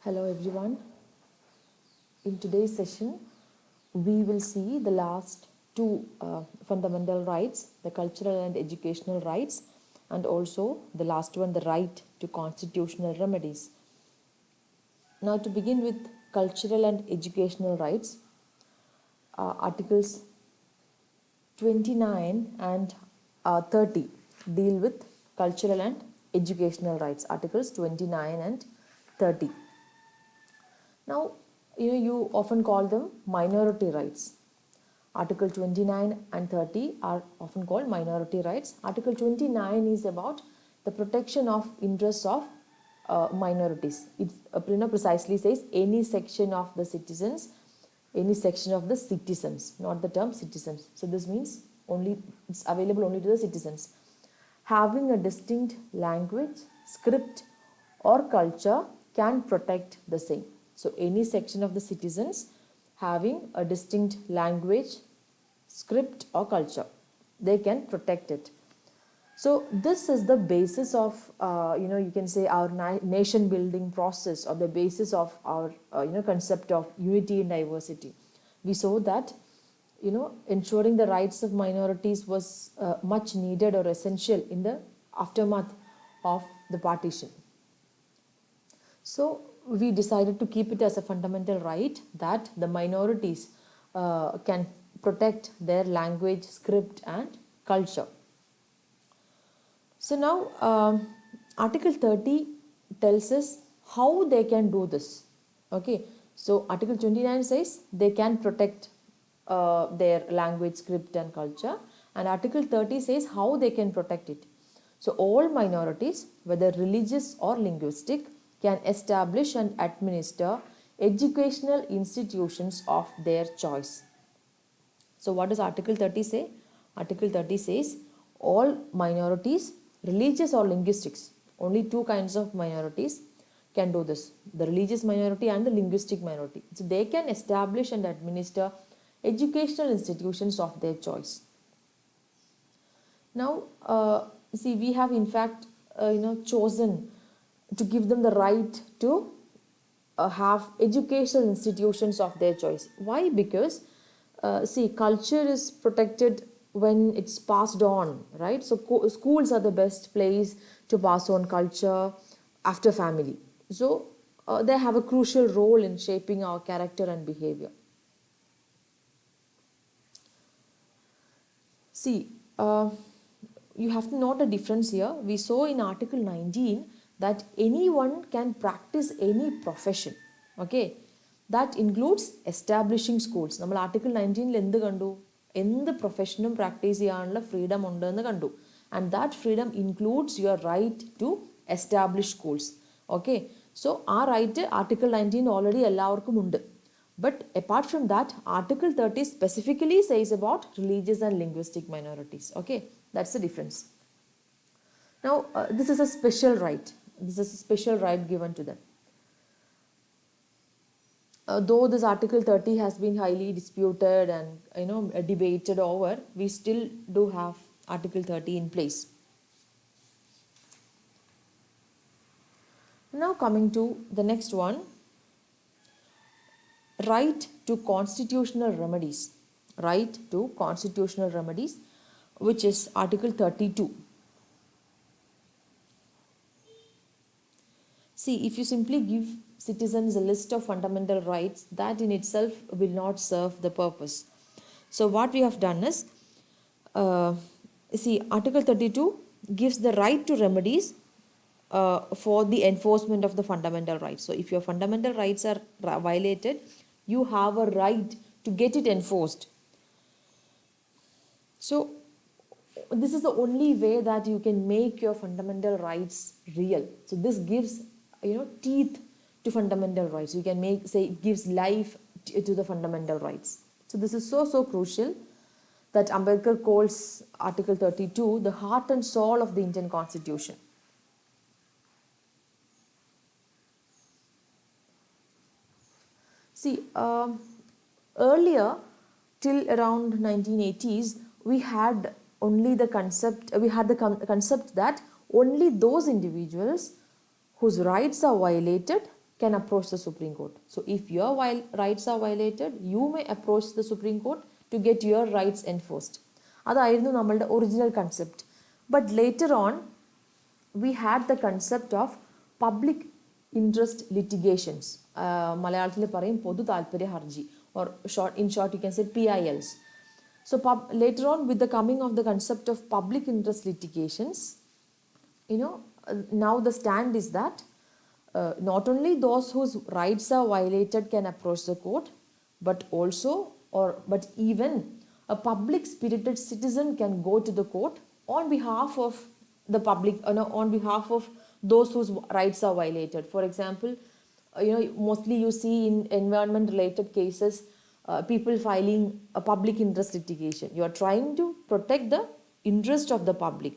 Hello everyone. In today's session, we will see the last two fundamental rights, the cultural and educational rights, and also the last one, the right to constitutional remedies. Now, to begin with cultural and educational rights, Articles 29 and 30 deal with cultural and educational rights. Articles 29 and 30. Now, you often call them minority rights. Article 29 and 30 are often called minority rights. Article 29 is about the protection of interests of minorities. It precisely says any section of the citizens, not the term citizens. So this means it's available only to the citizens. Having a distinct language, script, or culture can protect the same. So any section of the citizens having a distinct language, script, or culture, they can protect it. So this is the basis of you can say our nation building process, or the basis of our concept of unity and diversity. We saw that ensuring the rights of minorities was much needed or essential in the aftermath of the partition. So we decided to keep it as a fundamental right that the minorities can protect their language, script, and culture. So now Article 30 tells us how they can do this. Okay, so Article 29 says they can protect their language, script, and culture, and Article 30 says how they can protect it. So all minorities, whether religious or linguistic, can establish and administer educational institutions of their choice. So what does Article 30 say? Article 30 says all minorities, religious or linguistics, only two kinds of minorities can do this, the religious minority and the linguistic minority. So they can establish and administer educational institutions of their choice. Now, see, we have in fact chosen to give them the right to have educational institutions of their choice. Why? Because see, culture is protected when it's passed on, right? So schools are the best place to pass on culture after family. So they have a crucial role in shaping our character and behavior. See, you have to note a difference here. We saw in Article 19 that anyone can practice any profession. Okay, that includes establishing schools. നമ്മൾ Article 19 എന്ത് കണ്ടു? എന്ത് പ്രൊഫഷനും practice ചെയ്യാനുള്ള freedom ഉണ്ടെന്ന് കണ്ടു. And that freedom includes your right to establish schools. Okay, so ആ right Article 19 already എല്ലാവർക്കും ഉണ്ട്. But apart from that, Article 30 specifically says about religious and linguistic minorities. Okay, that's the difference. Now, this is a special right. This is a special right given to them. Though this Article 30 has been highly disputed and debated over, we still do have Article 30 in place. Now coming to the next one, right to constitutional remedies. Right to constitutional remedies, which is Article 32. See, if you simply give citizens a list of fundamental rights, that in itself will not serve the purpose. So what we have done is, see, Article 32 gives the right to remedies for the enforcement of the fundamental rights. So if your fundamental rights are violated, you have a right to get it enforced. So this is the only way that you can make your fundamental rights real. So this gives teeth to fundamental rights. You can say it gives life to the fundamental rights. So this is so crucial that Ambedkar calls Article 32 the heart and soul of the Indian Constitution. See, earlier till around 1980s, we had the concept that only those individuals whose rights are violated can approach the Supreme Court. So if your rights are violated, you may approach the Supreme Court to get your rights enforced. അതായിരുന്നു നമ്മളുടെ original concept. But later on we had the concept of public interest litigations. മലയാളത്തിൽ പറയും പൊതു താല്പര്യ ഹർജി, or in short you can say PILs. So later on, with the coming of the concept of public interest litigations, now the stand is that not only those whose rights are violated can approach the court, but even a public spirited citizen can go to the court on behalf of the public, on behalf of those whose rights are violated. For example, mostly you see in environment related cases, people filing a public interest litigation. You are trying to protect the interest of the public.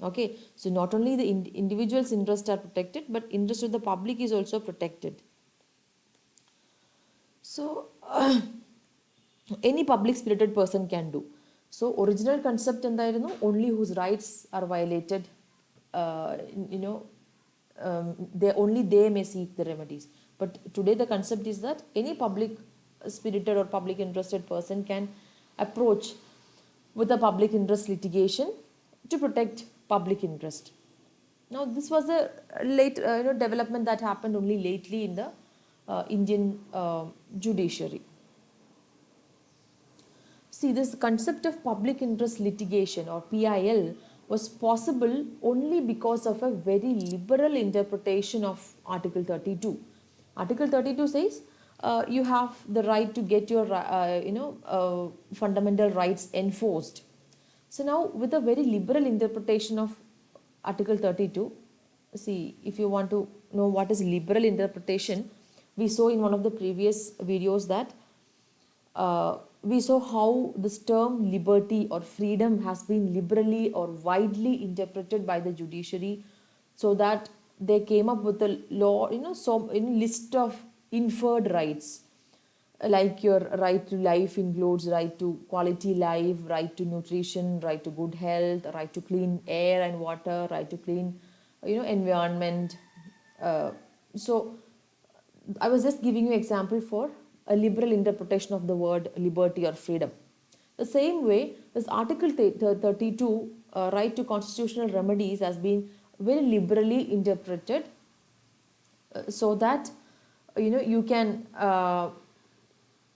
Okay, so not only the individual's interests are protected, but interest of the public is also protected. So any public spirited person can do. So original concept എന്തായിരുന്നു? Only whose rights are violated, only they may seek the remedies. But today the concept is that any public spirited or public interested person can approach with a public interest litigation to protect public interest. Now this was a late development that happened only lately in the Indian judiciary. See, this concept of public interest litigation, or PIL, was possible only because of a very liberal interpretation of Article 32. Article 32 says you have the right to get your fundamental rights enforced. So now, with a very liberal interpretation of Article 32, see, if you want to know what is liberal interpretation, we saw in one of the previous videos that we saw how this term liberty or freedom has been liberally or widely interpreted by the judiciary, so that they came up with a law, list of inferred rights, like your right to life includes right to quality life, right to nutrition, right to good health, right to clean air and water, right to clean environment. So I was just giving you example for a liberal interpretation of the word liberty or freedom. The same way, this Article 32, right to constitutional remedies, has been very liberally interpreted, so that you can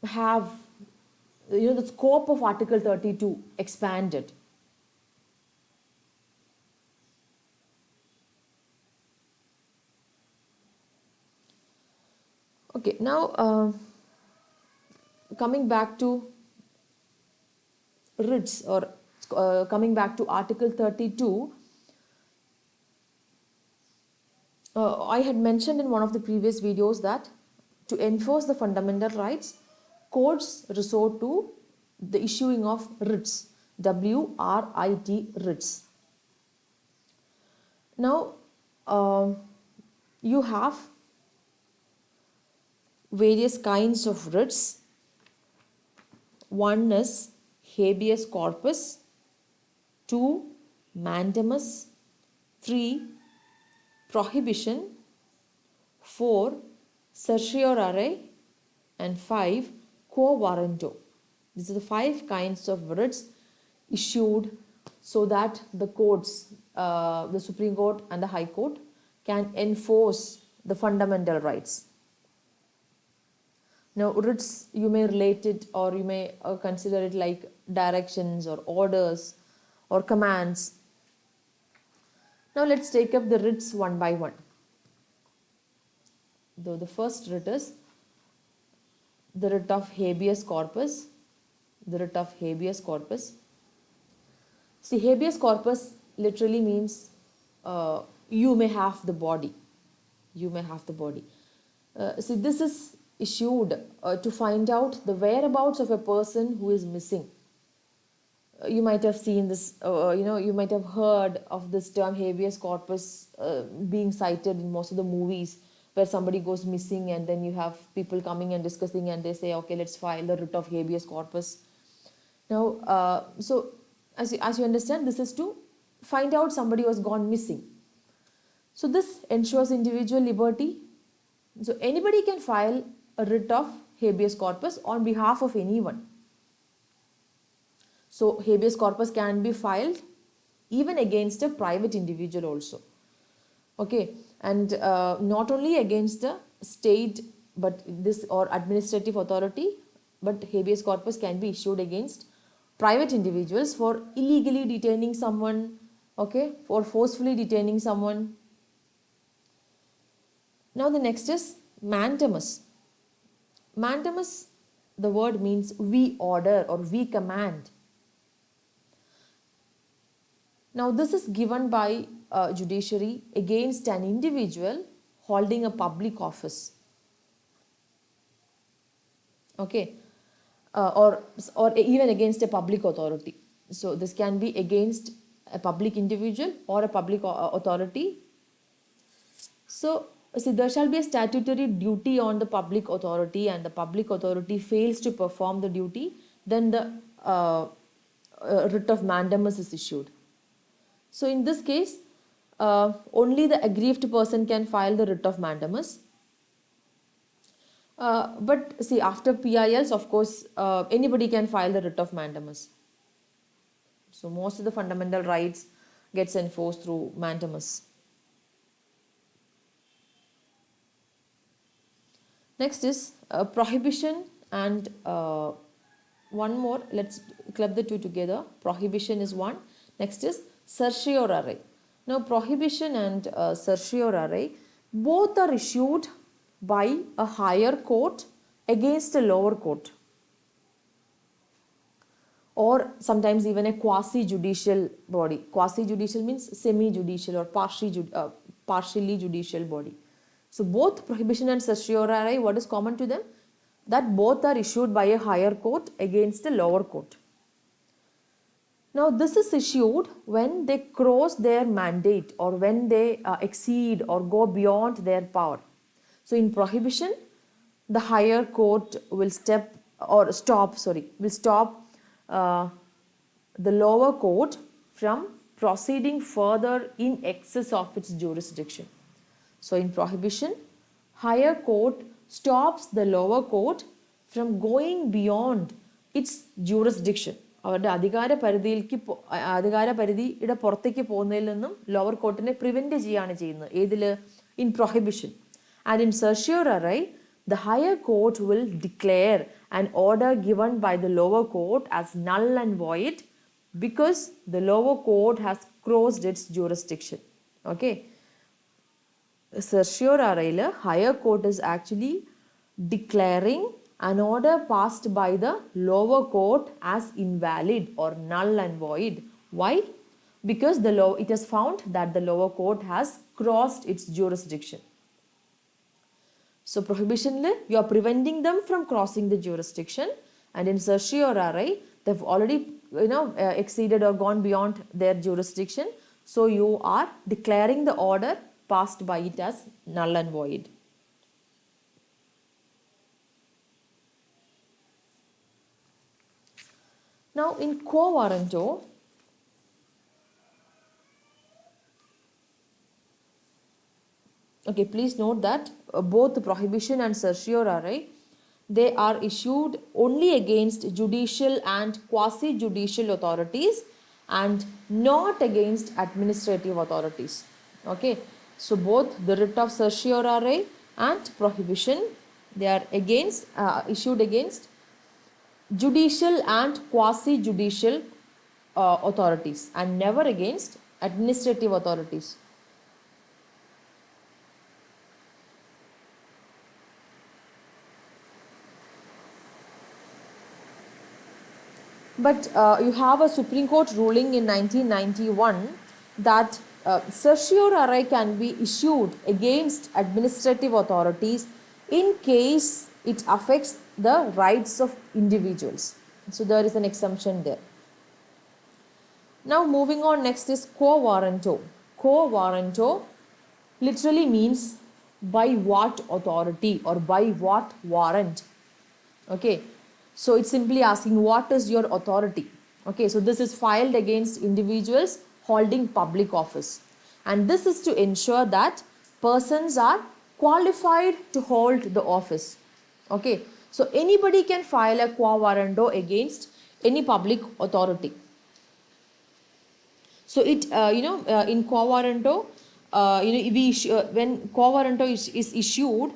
have the scope of Article 32 expanded. Okay, now coming back to writs, or coming back to Article 32, I had mentioned in one of the previous videos that to enforce the fundamental rights, courts resort to the issuing of writs, WRIT, writs. Now you have various kinds of writs. One is habeas corpus, 2 mandamus, 3 prohibition, 4 certiorari, and 5 quo warranto. These are the 5 kinds of writs issued so that the courts, the Supreme Court and the High Court, can enforce the fundamental rights. Now, writs, you may relate it, or you may consider it like directions or orders or commands. Now, let's take up the writs one by one. Though the first writ is the writ of habeas corpus. The writ of habeas corpus. See, habeas corpus literally means you may have the body. You may have the body. See, this is issued to find out the whereabouts of a person who is missing. You might have seen this, you might have heard of this term habeas corpus being cited in most of the movies, where somebody goes missing and then you have people coming and discussing and they say, okay, let's file the writ of habeas corpus. Now, so as you understand, this is to find out somebody who has gone missing. So this ensures individual liberty, So anybody can file a writ of habeas corpus on behalf of anyone. So habeas corpus can be filed even against a private individual also. Okay, and not only against the state but this or administrative authority, but habeas corpus can be issued against private individuals for illegally detaining someone, okay, for forcefully detaining someone. Now the next is mandamus. Mandamus, the word means we order or we command. Now this is given by judiciary against an individual holding a public office. Okay, or even against a public authority. So this can be against a public individual or a public authority. So see, there shall be a statutory duty on the public authority, and the public authority fails to perform the duty, then the writ of mandamus is issued. So in this case, only the aggrieved person can file the writ of mandamus. But see, after PILs, of course, anybody can file the writ of mandamus. So most of the fundamental rights gets enforced through mandamus. Next is prohibition and one more. Let's club the two together. Prohibition is one. Next is certiorari. Now prohibition and certiorari both are issued by a higher court against a lower court, or sometimes even a quasi-judicial body. Quasi-judicial means semi-judicial or partially judicial body. So both prohibition and certiorari, what is common to them? That both are issued by a higher court against a lower court. Now this is issued when they cross their mandate or when they exceed or go beyond their power. So in prohibition, the higher court will stop the lower court from proceeding further in excess of its jurisdiction. So in prohibition, higher court stops the lower court from going beyond its jurisdiction. അവരുടെ അധികാര പരിധിയുടെ പുറത്തേക്ക് പോകുന്നതിൽ നിന്നും lower കോർട്ടിനെ prevent ചെയ്യാണ് ചെയ്യുന്നത്. ഏതില്? In prohibition. And in certiorari, the higher court will declare an order given by the lower court as null and void because the lower court has crossed its jurisdiction. Okay. Certiorari, higher court is actually declaring an order passed by the lower court as invalid or null and void. Why? Because it has found that the lower court has crossed its jurisdiction. So prohibition, you are preventing them from crossing the jurisdiction, and in certiorari, they've already exceeded or gone beyond their jurisdiction. So you are declaring the order passed by it as null and void. Now in quo warranto, okay, please note that both the prohibition and certiorari, they are issued only against judicial and quasi-judicial authorities and not against administrative authorities. Okay, so both the writ of certiorari and prohibition, they are issued against judicial and quasi-judicial authorities and never against administrative authorities. But you have a Supreme Court ruling in 1991 that certiorari can be issued against administrative authorities in case it affects the rights of individuals. So there is an exemption there. Now moving on, next is quo warranto. Quo warranto literally means by what authority or by what warrant. Okay. So it's simply asking what is your authority. Okay, so this is filed against individuals holding public office, and this is to ensure that persons are qualified to hold the office. Okay, so anybody can file a quo warranto against any public authority. So it in quo warranto, when quo warranto is issued,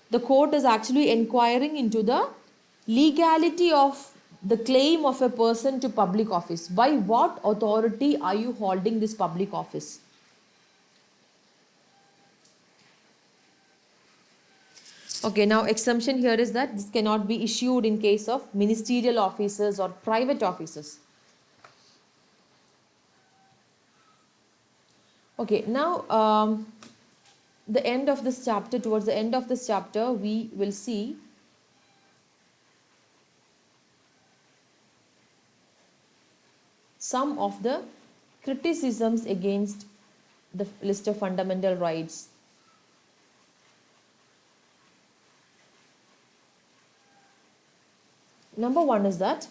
the court is actually inquiring into the legality of the claim of a person to public office. By what authority are you holding this public office? Okay, now exemption here is that this cannot be issued in case of ministerial officers or private officers. Okay, now the end of this chapter, towards the end of this chapter, we will see some of the criticisms against the list of fundamental rights. Number one is that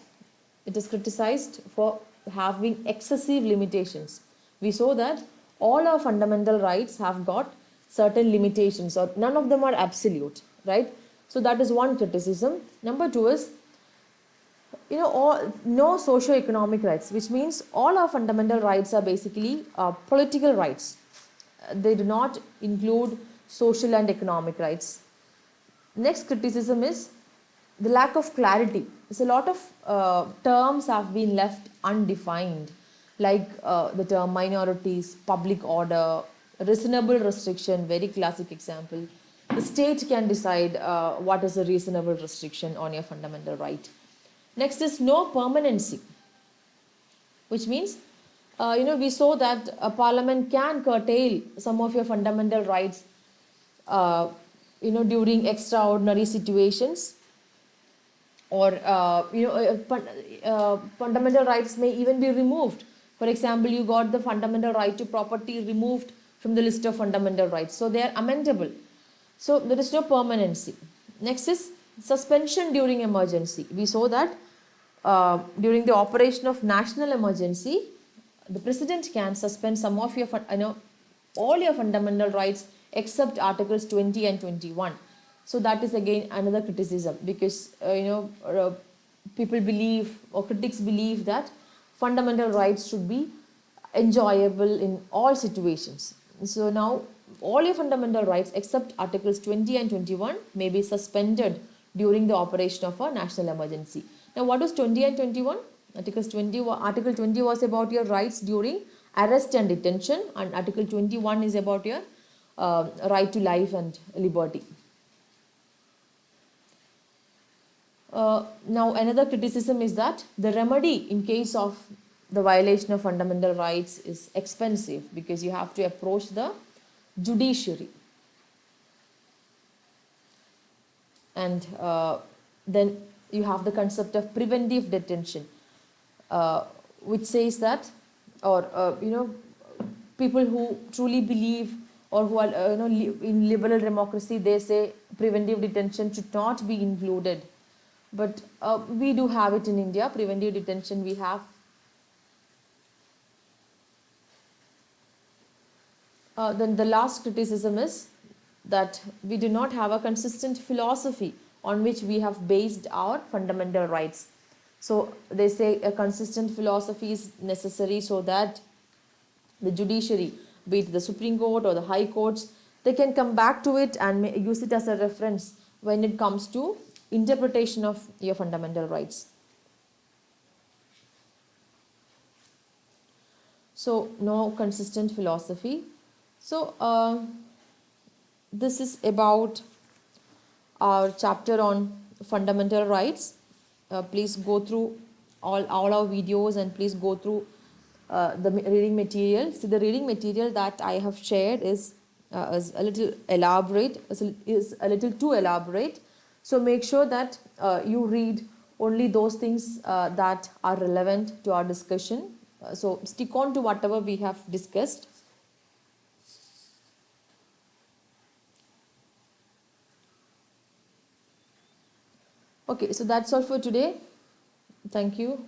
it is criticized for having excessive limitations. We saw that all our fundamental rights have got certain limitations, or none of them are absolute, right? So that is one criticism. Number two is, no socio-economic rights, which means all our fundamental rights are basically political rights. They do not include social and economic rights. Next criticism is the lack of clarity. So a lot of terms have been left undefined, like the term minorities, public order, reasonable restriction, very classic example. The state can decide what is a reasonable restriction on your fundamental right. Next is no permanency, which means we saw that a parliament can curtail some of your fundamental rights during extraordinary situations, or fundamental rights may even be removed. For example, you got the fundamental right to property removed from the list of fundamental rights, so they are amendable. So there is no permanency. Next is suspension during emergency. We saw that during the operation of national emergency, the president can suspend some of your all your fundamental rights except articles 20 and 21. So that is again another criticism, because people believe, or critics believe, that fundamental rights should be enjoyable in all situations. So now all your fundamental rights except articles 20 and 21 may be suspended during the operation of a national emergency. Now what was 20 and 21? Article 20 was about your rights during arrest and detention, and Article 21 is about your right to life and liberty. Now another criticism is that the remedy in case of the violation of fundamental rights is expensive, because you have to approach the judiciary, and then you have the concept of preventive detention, which says that, or people who truly believe, or who are in liberal democracy, they say preventive detention should not be included. But we do have it in India. Preventive detention we have. Then the last criticism is that we do not have a consistent philosophy on which we have based our fundamental rights. So they say a consistent philosophy is necessary, so that the judiciary, be it the Supreme Court or the High Courts, they can come back to it and use it as a reference when it comes to interpretation of your fundamental rights. So no consistent philosophy. So this is about our chapter on fundamental rights. Please go through all our videos, and please go through the reading material. See, the reading material that I have shared is a little elaborate, is a little too elaborate. So make sure that you read only those things that are relevant to our discussion. So stick on to whatever we have discussed. Okay, so that's all for today. Thank you.